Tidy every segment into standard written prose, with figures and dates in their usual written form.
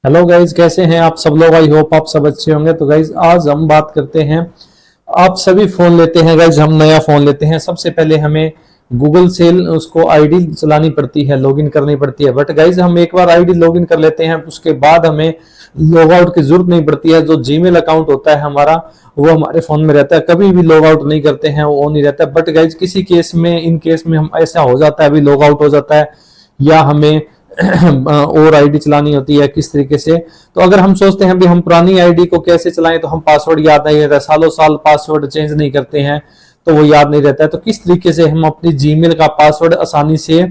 Hello guys, कैसे हैं आप सब लोग। आई होप आप सब अच्छे होंगे। तो गाइज आज हम बात करते हैं। आप सभी फोन लेते हैं गाइज, हम नया फोन लेते हैं, सबसे पहले हमें गूगल से उसको आईडी चलानी पड़ती है, लॉगिन करनी पड़ती है। बट गाइज हम एक बार आईडी लॉगिन कर लेते हैं, उसके बाद हमें लॉग आउट की जरूरत नहीं पड़ती है। जो जीमेल अकाउंट होता है हमारा, वो हमारे फोन में रहता है, कभी भी लॉग आउट नहीं करते हैं, वो नहीं रहता है। बट गाइज किसी केस में, इन केस में हम ऐसा हो जाता है, अभी लॉग आउट हो जाता है या हमें और आईडी चलानी होती है किस तरीके से। तो अगर हम सोचते हैं भी हम पुरानी आईडी को कैसे चलाएं, तो हम पासवर्ड याद नहीं रहता, सालों साल पासवर्ड चेंज नहीं करते हैं तो वो याद नहीं रहता है। तो किस तरीके से हम अपनी जीमेल का पासवर्ड आसानी से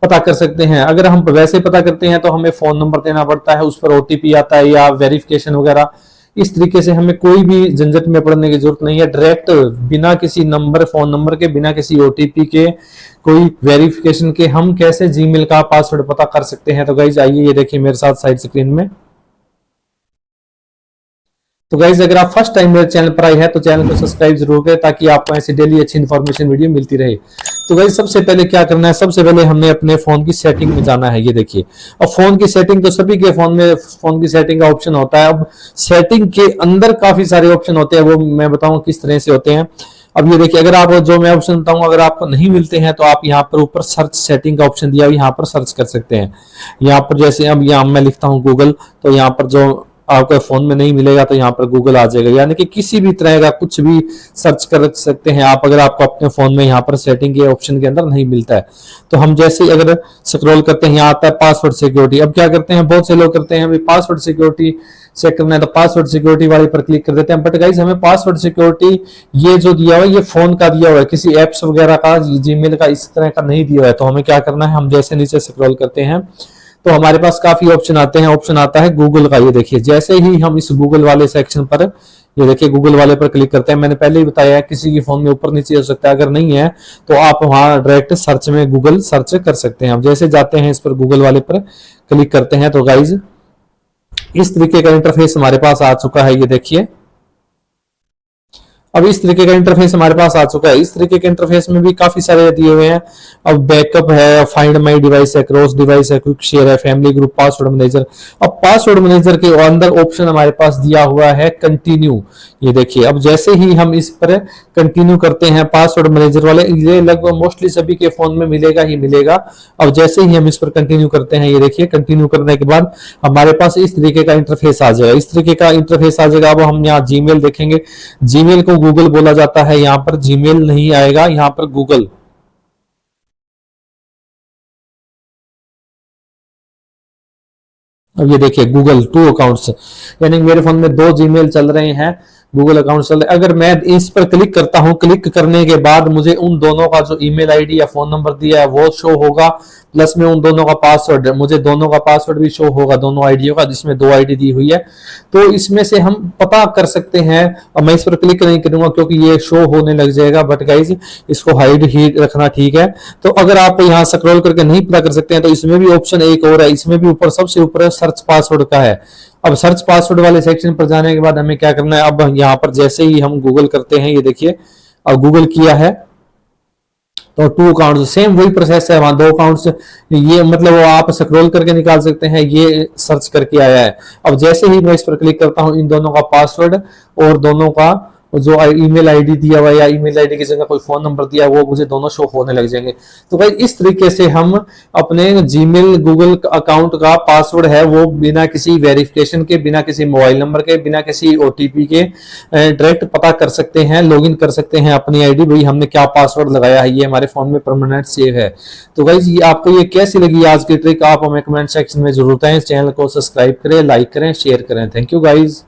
पता कर सकते हैं। अगर हम वैसे पता करते हैं तो हमें फोन नंबर देना पड़ता है, उस पर ओटीपी आता है या वेरिफिकेशन वगैरह। इस तरीके से हमें कोई भी झंझट में पड़ने की जरूरत नहीं है। डायरेक्ट बिना किसी नंबर, फोन नंबर के, बिना किसी ओटीपी के, कोई वेरिफिकेशन के हम कैसे जीमेल का पासवर्ड पता कर सकते हैं। तो गाइज आइए, ये देखिए मेरे साथ साइड स्क्रीन में। तो गाइज अगर आप फर्स्ट टाइम मेरे चैनल पर आए हैं तो चैनल को सब्सक्राइब जरूर करें, ताकि आपको ऐसी डेली अच्छी इन्फॉर्मेशन वीडियो मिलती रहे। तो गाइज सबसे पहले क्या करना है, सबसे पहले हमने अपने फोन की सेटिंग में जाना है। ये देखिए, अब फोन की सेटिंग तो सभी के फोन में फोन की सेटिंग का ऑप्शन होता है। अब सेटिंग के अंदर काफी सारे ऑप्शन होते हैं, वो मैं बताऊं किस तरह से होते हैं। अब ये देखिए, अगर आप जो मैं ऑप्शन बताऊं अगर आपको नहीं मिलते हैं तो आप यहाँ पर ऊपर सर्च सेटिंग का ऑप्शन दिया, यहाँ पर सर्च कर सकते हैं। यहाँ पर जैसे अब यहाँ मैं लिखता हूँ गूगल, तो यहाँ पर जो आपके फोन में नहीं मिलेगा तो यहाँ पर गूगल आ जाएगा। यानी कि किसी भी तरह का कुछ भी सर्च कर सकते हैं आप, अगर आपको अपने फोन में यहाँ पर सेटिंग के ऑप्शन के अंदर नहीं मिलता है। तो हम जैसे ही अगर स्क्रॉल करते हैं, यहाँ आता है पासवर्ड सिक्योरिटी। अब क्या करते हैं, बहुत से लोग करते हैं पासवर्ड सिक्योरिटी चेक करना है तो पासवर्ड सिक्योरिटी वाले पर क्लिक कर देते हैं। बट गाइस हमें पासवर्ड सिक्योरिटी ये जो दिया हुआ है, ये फोन का दिया हुआ है, किसी एप्स वगैरह का, जीमेल का इस तरह का नहीं दिया हुआ है। तो हमें क्या करना है, हम जैसे नीचे स्क्रॉल करते हैं तो हमारे पास काफी ऑप्शन आते हैं। ऑप्शन आता है गूगल का। ये देखिए, जैसे ही हम इस गूगल वाले सेक्शन पर, ये देखिए गूगल वाले पर क्लिक करते हैं। मैंने पहले ही बताया है किसी की फोन में ऊपर नीचे हो सकता है, अगर नहीं है तो आप वहां डायरेक्ट सर्च में गूगल सर्च कर सकते हैं। अब जैसे जाते हैं इस पर, गूगल वाले पर क्लिक करते हैं तो गाइज इस तरीके का इंटरफेस हमारे पास आ चुका है। ये देखिए, अब इस तरीके का इंटरफेस हमारे पास आ चुका है। इस तरीके के इंटरफेस में भी काफी सारे दिए हुए हैं। अब बैकअप है, फाइंड माई डिवाइस है, क्रॉस डिवाइस है, क्विक शेयर है, फैमिली ग्रुप, पासवर्ड मैनेजर। अब पासवर्ड मैनेजर के अंदर ऑप्शन हमारे पास दिया हुआ है कंटिन्यू। ये देखिए, अब जैसे ही हम इस पर कंटिन्यू करते हैं पासवर्ड मैनेजर वाले, ये लगभग मोस्टली सभी के फोन में मिलेगा ही मिलेगा। अब जैसे ही हम इस पर कंटिन्यू करते हैं, ये देखिए कंटिन्यू करने के बाद हमारे पास इस तरीके का इंटरफेस आ जाएगा। इस तरीके का इंटरफेस आ जाएगा। अब हम यहाँ जीमेल देखेंगे, जीमेल को गूगल बोला जाता है, यहां पर जीमेल नहीं आएगा, यहां पर गूगल। अब ये देखिए गूगल 2 अकाउंट्स, यानी मेरे फोन में 2 जीमेल चल रहे हैं, गूगल अकाउंट चल रहे हैं। अगर मैं इस पर क्लिक करता हूं, क्लिक करने के बाद मुझे उन दोनों का जो ईमेल आईडी या फोन नंबर दिया है वो शो होगा, प्लस में उन दोनों का पासवर्ड, मुझे दोनों का पासवर्ड भी शो होगा, दोनों आईडियों का, जिसमें 2 आईडी दी हुई है। तो इसमें से हम पता कर सकते हैं। और मैं इस पर क्लिक नहीं करूंगा क्योंकि ये शो होने लग जाएगा। बट गाइज इसको हाइड ही रखना ठीक है। तो अगर आप यहाँ स्क्रॉल करके नहीं पता कर सकते हैं तो इसमें भी ऑप्शन एक और है, इसमें भी ऊपर सबसे ऊपर सर्च पासवर्ड का है। अब सर्च पासवर्ड वाले सेक्शन पर जाने के बाद हमें क्या करना है, अब यहाँ पर जैसे ही हम गूगल करते हैं, ये देखिए अब गूगल किया है तो 2 अकाउंट, सेम वही प्रोसेस है, वहां 2 अकाउंट्स, ये मतलब वो आप स्क्रॉल करके निकाल सकते हैं, ये सर्च करके आया है। अब जैसे ही मैं इस पर क्लिक करता हूं, इन दोनों का पासवर्ड और दोनों का जो ईमेल आईडी दिया हुआ है या ईमेल आईडी की जगह कोई फोन नंबर दिया, वो मुझे दोनों शो होने लग जाएंगे। तो भाई इस तरीके से हम अपने जीमेल गूगल अकाउंट का पासवर्ड है वो बिना किसी वेरिफिकेशन के, बिना किसी मोबाइल नंबर के, बिना किसी ओटीपी के डायरेक्ट पता कर सकते हैं, लॉगिन कर सकते हैं अपनी आईडी, भाई हमने क्या पासवर्ड लगाया है, ये हमारे फोन में परमानेंट सेव है। तो गाइस ये आपको ये कैसी लगी आज की ट्रिक, आप हमें कमेंट सेक्शन में जरूर बताएं। चैनल को सब्सक्राइब करें, लाइक करें, शेयर करें। Thank you guys.